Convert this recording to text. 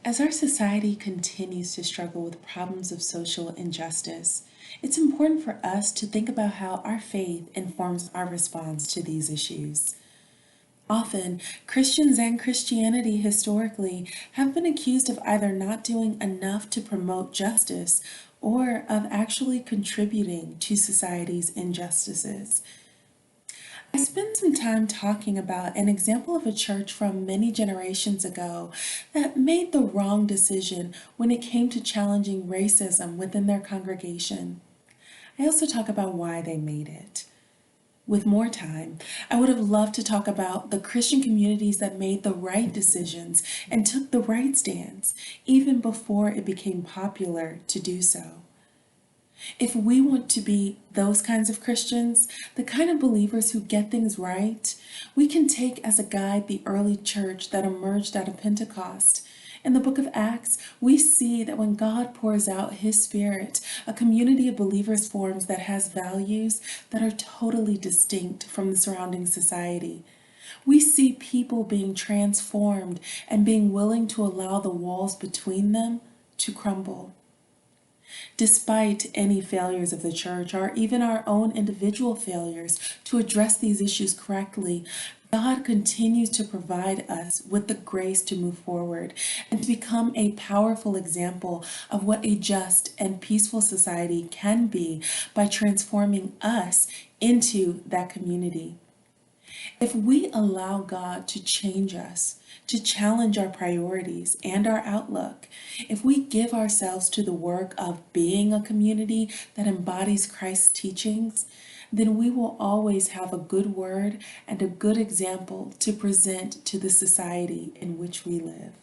As our society continues to struggle with problems of social injustice, it's important for us to think about how our faith informs our response to these issues. Often, Christians and Christianity historically have been accused of either not doing enough to promote justice or of actually contributing to society's injustices. I spent some time talking about an example of a church from many generations ago that made the wrong decision when it came to challenging racism within their congregation. I also talk about why they made it. With more time, I would have loved to talk about the Christian communities that made the right decisions and took the right stance, even before it became popular to do so. If we want to be those kinds of Christians, the kind of believers who get things right, we can take as a guide the early church that emerged out of Pentecost. In the book of Acts, we see that when God pours out His Spirit, a community of believers forms that has values that are totally distinct from the surrounding society. We see people being transformed and being willing to allow the walls between them to crumble. Despite any failures of the church or even our own individual failures to address these issues correctly, God continues to provide us with the grace to move forward and to become a powerful example of what a just and peaceful society can be by transforming us into that community. If we allow God to change us, to challenge our priorities and our outlook, if we give ourselves to the work of being a community that embodies Christ's teachings, then we will always have a good word and a good example to present to the society in which we live.